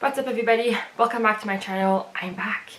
What's up everybody, welcome back to my channel. I'm back.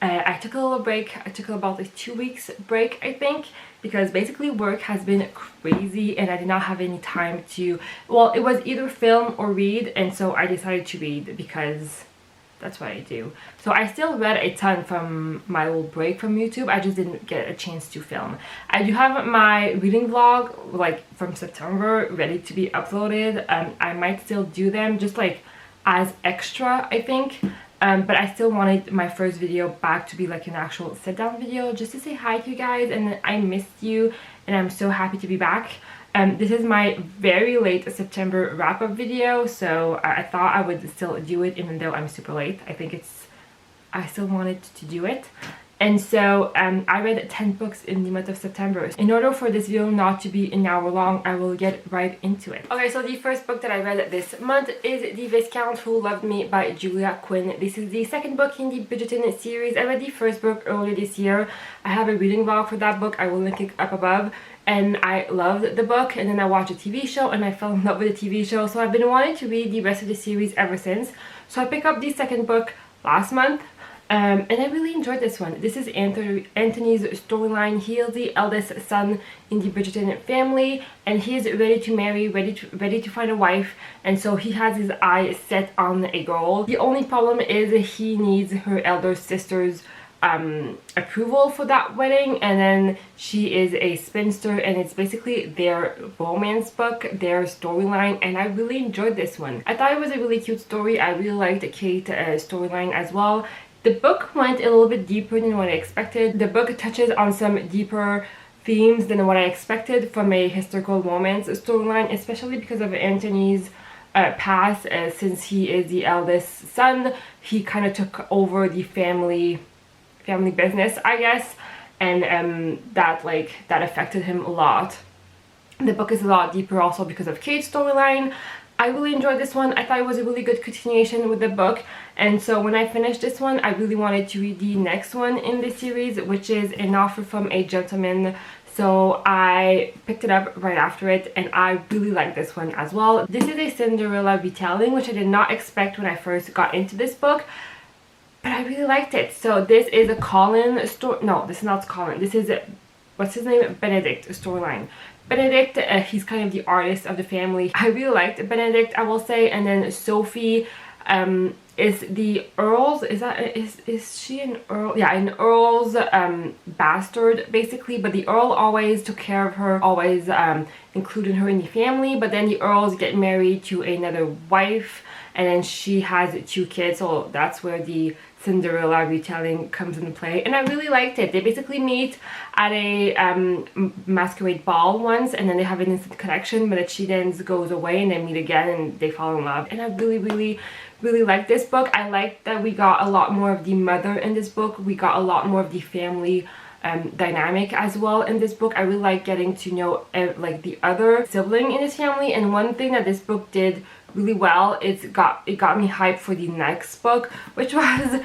I took a little break. I took about a 2 weeks break, I think, because basically work has been crazy and I did not have any time to, well, it was either film or read, and so I decided to read because that's what I do. So I still read a ton from my little break from YouTube. I just didn't get a chance to film. I do have my reading vlog like from September ready to be uploaded. I might still do them just like as extra, I think, but I still wanted my first video back to be like an actual sit-down video just to say hi to you guys, and I missed you and I'm so happy to be back. This is my very late September wrap-up video, so I thought I would still do it even though I'm super late. I still wanted to do it. And so I read 10 books in the month of September. In order for this video not to be an hour long, I will get right into it. Okay, so the first book that I read this month is The Viscount Who Loved Me by Julia Quinn. This is the second book in the Bridgerton series. I read the first book earlier this year. I have a reading vlog for that book. I will link it up above. And I loved the book, and then I watched a TV show and I fell in love with the TV show. So I've been wanting to read the rest of the series ever since. So I picked up the second book last month. And I really enjoyed this one. This is Anthony's storyline. He is the eldest son in the Bridgerton family, and he's ready to marry, ready to find a wife, and so he has his eyes set on a girl. The only problem is he needs her elder sister's approval for that wedding, and then she is a spinster, and it's basically their romance book, their storyline, and I really enjoyed this one. I thought it was a really cute story. I really liked the Kate storyline as well. The book went a little bit deeper than what I expected. The book touches on some deeper themes than what I expected from a historical romance storyline, especially because of Anthony's past. Since he is the eldest son, he kind of took over the family business, I guess, and that affected him a lot. The book is a lot deeper also because of Kate's storyline. I really enjoyed this one. I thought it was a really good continuation with the book, and so when I finished this one, I really wanted to read the next one in this series, which is An Offer from a Gentleman. So I picked it up right after it, and I really like this one as well. This is a Cinderella retelling, which I did not expect when I first got into this book, but I really liked it. So this is a Colin story. No, this is not Colin. This is, what's his name? Benedict storyline. Benedict, he's kind of the artist of the family. I really liked Benedict, I will say. And then Sophie is the Earl's, is she an Earl? Yeah, an Earl's bastard, basically. But the Earl always took care of her, always included her in the family. But then the Earls get married to another wife, and then she has 2 kids. So that's where the Cinderella retelling comes into play, and I really liked it. They basically meet at a masquerade ball once, and then they have an instant connection, but she then goes away and they meet again and they fall in love. And I really liked this book. I liked that we got a lot more of the mother in this book. We got a lot more of the family dynamic as well in this book. I really like getting to know like the other sibling in this family, and one thing that this book did really well, it got me hyped for the next book, which was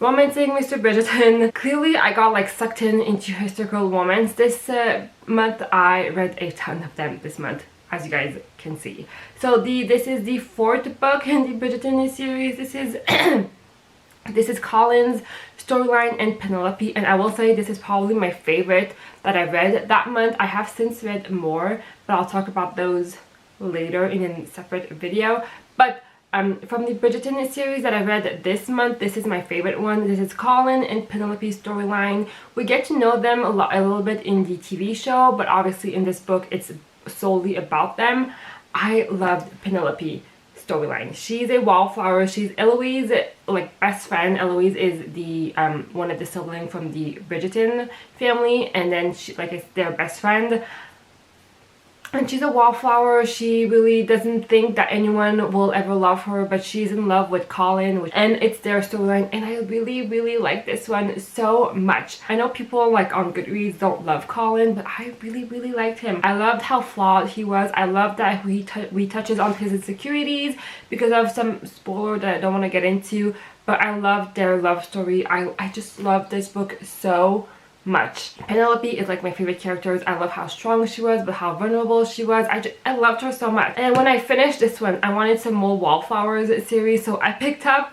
Romancing Mr. Bridgerton. Clearly I got like sucked into historical romance this month. I read a ton of them this month, as you guys can see. So this is the 4th book in the Bridgerton series. This is this is Colin's storyline and Penelope, and I will say this is probably my favorite that I read that month. I have since read more, but I'll talk about those later in a separate video. But from the Bridgerton series that I read this month, this is my favorite one. This is Colin and Penelope's storyline. We get to know them a little bit in the TV show, but obviously in this book it's solely about them. I loved Penelope storyline. She's a wallflower. She's Eloise, like best friend. Eloise is the one of the siblings from the Bridgerton family, and then she, like, it's their best friend. And she's a wallflower. She really doesn't think that anyone will ever love her, but she's in love with Colin, and it's their storyline, and I really like this one so much. I know people like on Goodreads don't love Colin, but I really liked him. I loved how flawed he was. I loved that he touches on his insecurities because of some spoiler that I don't want to get into, but I loved their love story. I just loved this book so much. Penelope is like my favorite characters. I love how strong she was, but how vulnerable she was. I loved her so much. And when I finished this one, I wanted some more Wallflowers series, so I picked up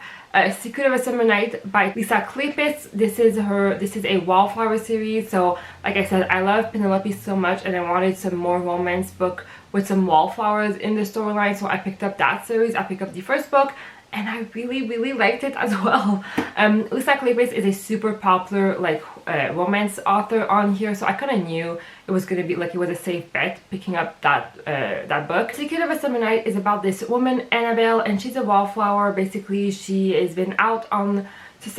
Secret of a Summer Night by Lisa Kleypas. This is a Wallflower series. So like I said, I love Penelope so much and I wanted some more romance book with some Wallflowers in the storyline, so I picked up that series. I picked up the first book and I really liked it as well. Lisa Kleypas is a super popular like romance author on here, so I kind of knew it was gonna be like, it was a safe bet picking up that book. Secret of a Summer Night is about this woman Annabelle, and she's a wallflower. Basically, she has been out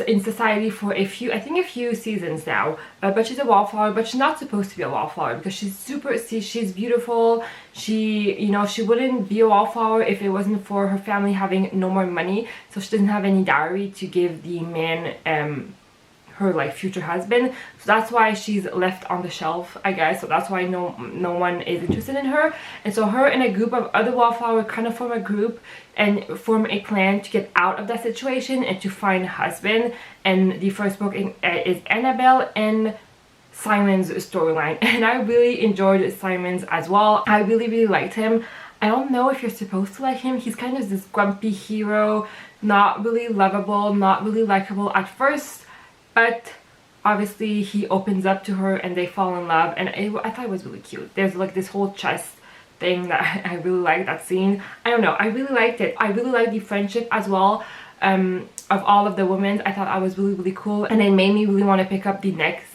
in society for a few seasons now, but she's a wallflower, but she's not supposed to be a wallflower because she's beautiful. She wouldn't be a wallflower if it wasn't for her family having no more money, so she doesn't have any dowry to give the man, her like future husband, so that's why she's left on the shelf, I guess. So that's why no one is interested in her, and so her and a group of other wallflowers kind of form a group and form a plan to get out of that situation and to find a husband. And the first book is Annabelle and Simon's storyline, and I really enjoyed Simon's as well. I really liked him. I don't know if you're supposed to like him. He's kind of this grumpy hero, not really lovable, not really likable at first, but obviously he opens up to her and they fall in love, and I thought it was really cute. There's like this whole chest thing that I really like, that scene. I don't know, I really liked it. I really liked the friendship as well of all of the women. I thought that was really cool, and it made me really want to pick up the next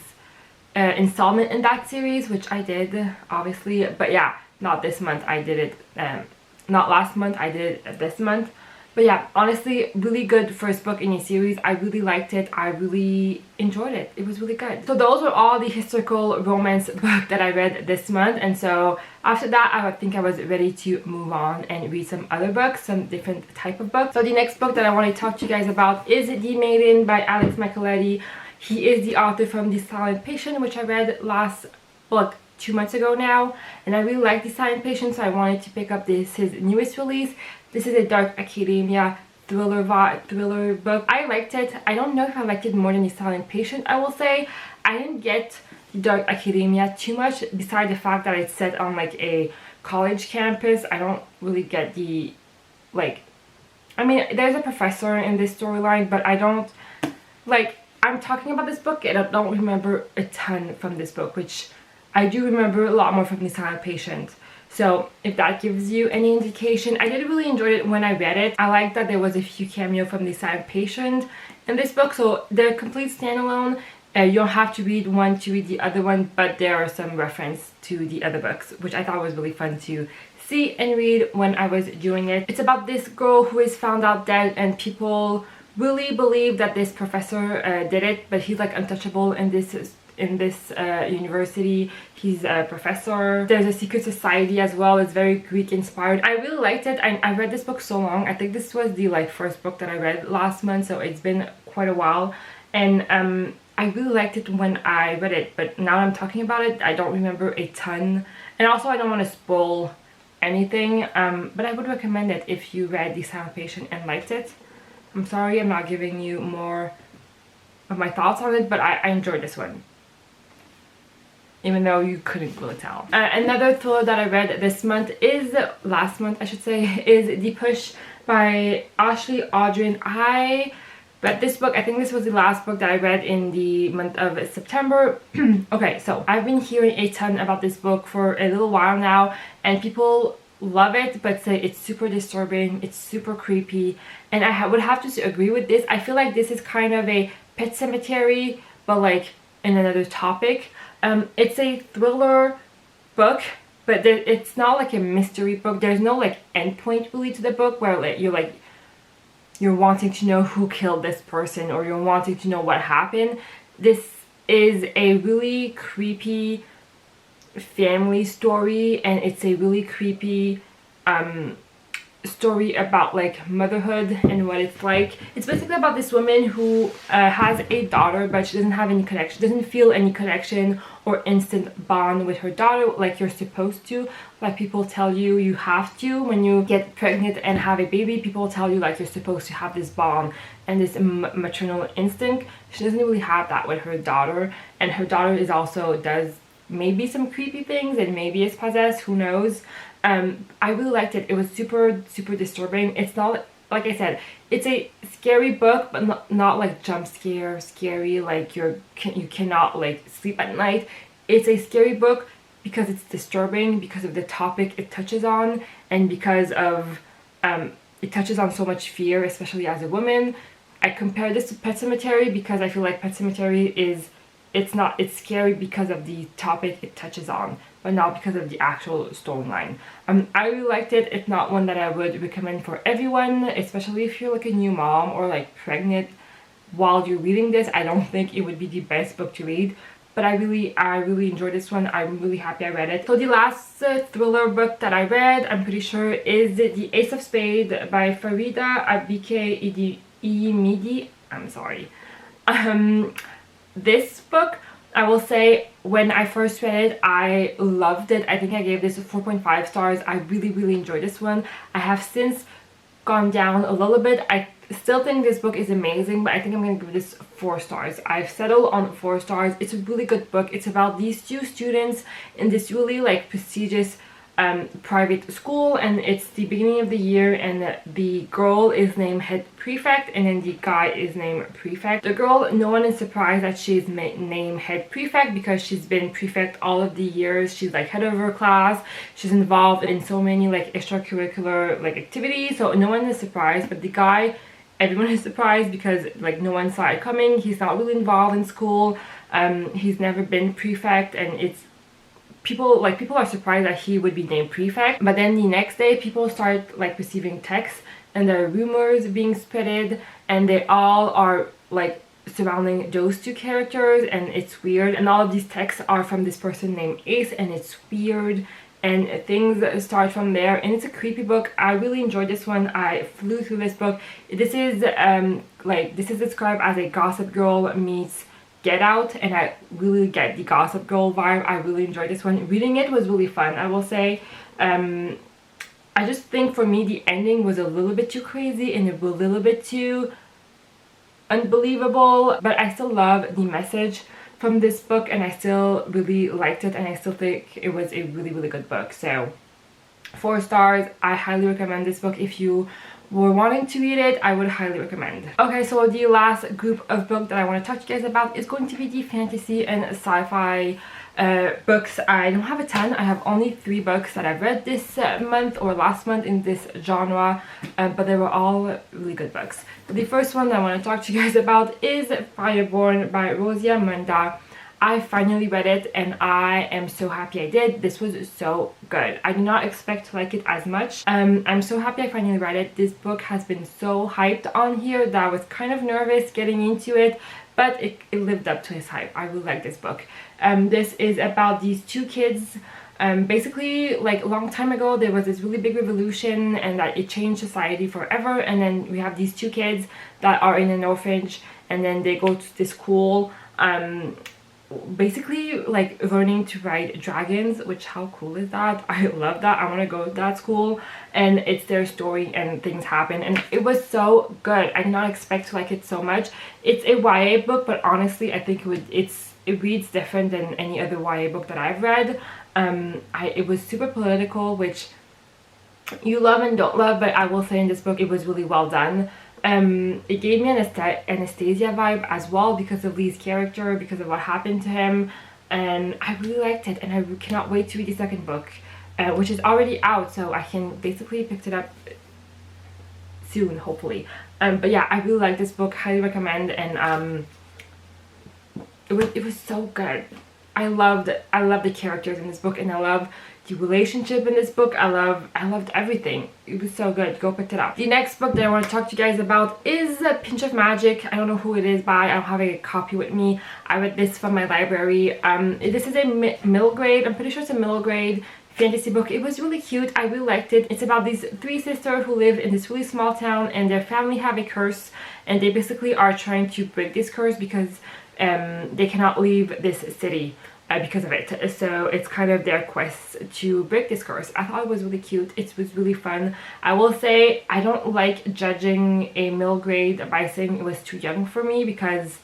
installment in that series, which I did obviously, but yeah, not this month. I did it not last month, I did it this month. But yeah, honestly, really good first book in a series. I really liked it. I really enjoyed it. It was really good. So those were all the historical romance books that I read this month. And so after that, I think I was ready to move on and read some other books, some different type of books. So the next book that I want to talk to you guys about is The Maiden by Alex Michaeletti. He is the author from The Silent Patient, which I read last, well, 2 months ago now, and I really like The Silent Patient, so I wanted to pick up his newest release. This is a dark academia thriller book. I liked it. I don't know if I liked it more than The Silent Patient, I will say. I didn't get the dark academia too much, besides the fact that it's set on like a college campus. I don't really get the, like, I mean, there's a professor in this storyline, but I don't, like, I'm talking about this book and I don't remember a ton from this book, which I do remember a lot more from The Silent Patient. So if that gives you any indication, I did really enjoy it when I read it. I like that there was a few cameos from The Silent Patient in this book, so they're complete standalone. You don't have to read one to read the other one, but there are some reference to the other books, which I thought was really fun to see and read when I was doing it. It's about this girl who is found out dead, and people really believe that this professor did it, but he's like untouchable in this university. He's a professor. There's a secret society as well. It's very Greek inspired. I really liked it. I read this book so long. I think this was the like first book that I read last month, so it's been quite a while, and I really liked it when I read it, but now I'm talking about it, I don't remember a ton, and also I don't want to spoil anything, but I would recommend it if you read The Silent Patient and liked it. I'm sorry I'm not giving you more of my thoughts on it, but I enjoyed this one, even though you couldn't really tell. Another thriller that I read this month is, last month I should say, is The Push by Ashley Audrin. I read this book, I think this was the last book that I read in the month of September. Okay, so I've been hearing a ton about this book for a little while now, and people love it but say it's super disturbing, it's super creepy, and I would have to agree with this. I feel like this is kind of a Pet Sematary, but like in another topic. It's a thriller book, but it's not like a mystery book. There's no like endpoint really to the book where like you're wanting to know who killed this person or you're wanting to know what happened. This is a really creepy family story, and it's a really creepy story about like motherhood and what it's like. It's basically about this woman who has a daughter, but she doesn't have any connection, doesn't feel any connection or instant bond with her daughter like you're supposed to. Like people tell you you have to when you get pregnant and have a baby. People tell you like you're supposed to have this bond and this maternal instinct. She doesn't really have that with her daughter, and her daughter is also does maybe some creepy things and maybe is possessed, who knows. I really liked it. It was super disturbing. It's not, like I said, it's a scary book, but not like jump scare scary, like you cannot like sleep at night. It's a scary book because it's disturbing, because of the topic it touches on, and because of it touches on so much fear, especially as a woman. I compare this to Pet Sematary because I feel like Pet Sematary is, it's scary because of the topic it touches on, but not because of the actual storyline. I really liked it. It's not one that I would recommend for everyone, especially if you're like a new mom or like pregnant while you're reading this. I don't think it would be the best book to read, but I really enjoyed this one. I'm really happy I read it. So the last thriller book that I read, I'm pretty sure, is The Ace of Spades by Farida Abike Midi. I'm sorry. This book, I will say, when I first read it, I loved it. I think I gave this 4.5 stars. I really enjoyed this one. I have since gone down a little bit. I still think this book is amazing, but I think I'm going to give this 4 stars. I've settled on 4 stars. It's a really good book. It's about these 2 students in this really like prestigious private school, and it's the beginning of the year, and the girl is named head prefect and then the guy is named prefect. The girl, no one is surprised that she's named head prefect because she's been prefect all of the years. She's like head of her class. She's involved in so many like extracurricular like activities, so no one is surprised. But the guy, everyone is surprised because like no one saw it coming. He's not really involved in school. He's never been prefect, and it's people are surprised that he would be named prefect. But then the next day people start like receiving texts and there are rumors being spreaded, and they all are like surrounding those 2 characters, and it's weird. And all of these texts are from this person named Ace, and it's weird, and things start from there. And it's a creepy book. I really enjoyed this one. I flew through this book. This is this is described as a Gossip Girl meets Get Out, and I really get the Gossip Girl vibe. I really enjoyed this one. Reading it was really fun, I will say. I just think for me the ending was a little bit too crazy and a little bit too unbelievable, but I still love the message from this book, and I still really liked it, and I still think it was a really good book. So 4 stars. I highly recommend this book. If you were wanting to read it, I would highly recommend. Okay, so the last group of books that I want to talk to you guys about is going to be the fantasy and sci-fi books. I don't have a ton. I have only 3 books that I've read this month or last month in this genre, but they were all really good books. The first one that I want to talk to you guys about is Fireborn by Rosia Munda. I finally read it and I am so happy I did. This was so good. I did not expect to like it as much. I'm so happy I finally read it. This book has been so hyped on here that I was kind of nervous getting into it, but it lived up to its hype. I really like this book. This is about these 2 kids. Basically, like a long time ago there was this really big revolution and that it changed society forever, and then we have these 2 kids that are in an orphanage, and then they go to this school, basically like learning to ride dragons, which how cool is that? I love that. I want to go to that school, and it's their story and things happen, and it was so good. I did not expect to like it so much. It's a YA book, but honestly I think it reads different than any other YA book that I've read. It was super political, which you love and don't love, but I will say in this book it was really well done. It gave me an Anastasia vibe as well because of Lee's character, because of what happened to him, and I really liked it, and I cannot wait to read the second book, which is already out, so I can basically pick it up soon, hopefully. But yeah, I really like this book, highly recommend, and it was so good. I loved the characters in this book, and I love the relationship in this book. I loved everything. It was so good. Go pick it up. The next book that I want to talk to you guys about is Pinch of Magic. I don't know who it is by. I don't have a copy with me. I read this from my library. This is a middle grade. I'm pretty sure it's a middle grade fantasy book. It was really cute. I really liked it. It's about these three sisters who live in this really small town, and their family have a curse, and they basically are trying to break this curse because they cannot leave this city because of it. So it's kind of their quest to break this curse. I thought it was really cute. It was really fun. I will say I don't like judging a middle grade by saying it was too young for me, because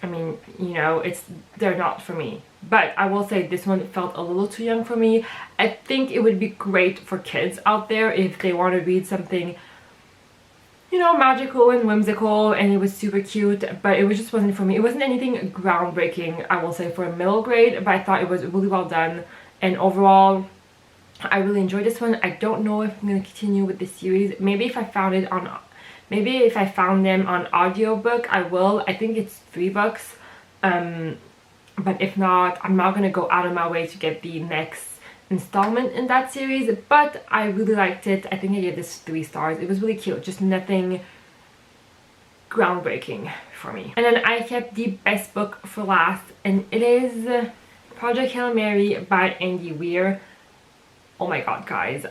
I mean, you know, they're not for me. But I will say this one felt a little too young for me. I think it would be great for kids out there if they want to read something, you know, magical and whimsical, and it was super cute, but it just wasn't for me. It wasn't anything groundbreaking, I will say, for a middle grade, but I thought it was really well done, and overall I really enjoyed this one. I don't know if I'm going to continue with the series. Maybe if I found them on audiobook, I will. I think it's 3 books, but if not, I'm not going to go out of my way to get the next installment in that series. But I really liked it. I think I gave this 3 stars. It was really cute, just nothing groundbreaking for me. And then I kept the best book for last, and it is Project Hail Mary by Andy Weir. Oh my god, guys,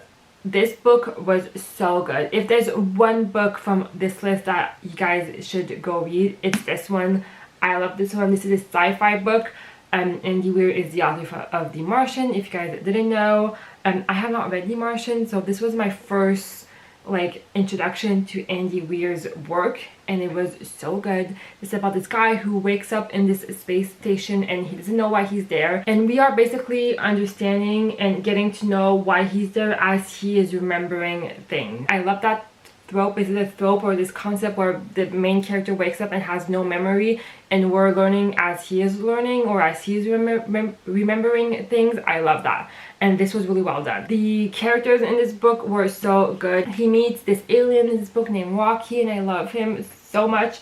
this book was so good. If there's one book from this list that you guys should go read, it's this one. I love this one. This is a sci-fi book. Andy Weir is the author of The Martian, if you guys didn't know. I have not read The Martian, so this was my first like introduction to Andy Weir's work, and it was so good. It's about this guy who wakes up in this space station and he doesn't know why he's there, and we are basically understanding and getting to know why he's there as he is remembering things. I love that trope. Is it a trope or this concept where the main character wakes up and has no memory, and we're learning as he is learning, or as he is remembering things? I love that, and this was really well done. The characters in this book were so good. He meets this alien in this book named Rocky, and I love him so much.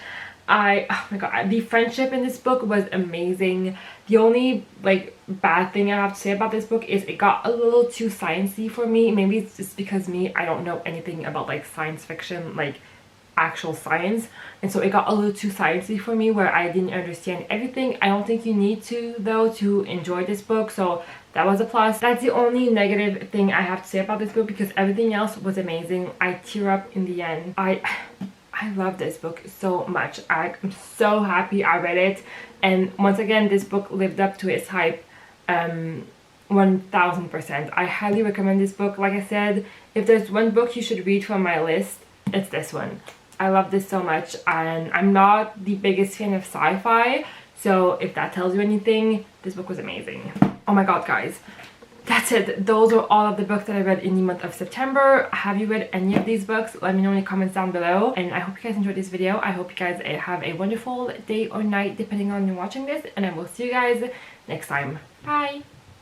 Oh my god, the friendship in this book was amazing. The only like bad thing I have to say about this book is it got a little too sciencey for me. Maybe it's just because I don't know anything about like science fiction, like actual science, and so it got a little too sciencey for me, where I didn't understand everything. I don't think you need to, though, to enjoy this book, so that was a plus. That's the only negative thing I have to say about this book, because everything else was amazing. I tear up in the end. I love this book so much. I'm so happy I read it, and once again this book lived up to its hype 1000%. I highly recommend this book. Like I said, if there's one book you should read from my list, it's this one. I love this so much, and I'm not the biggest fan of sci-fi, so if that tells you anything, this book was amazing. Oh my god, guys, that's it. Those are all of the books that I read in the month of September. Have you read any of these books? Let me know in the comments down below, and I hope you guys enjoyed this video. I hope you guys have a wonderful day or night depending on you watching this, and I will see you guys next time. Bye!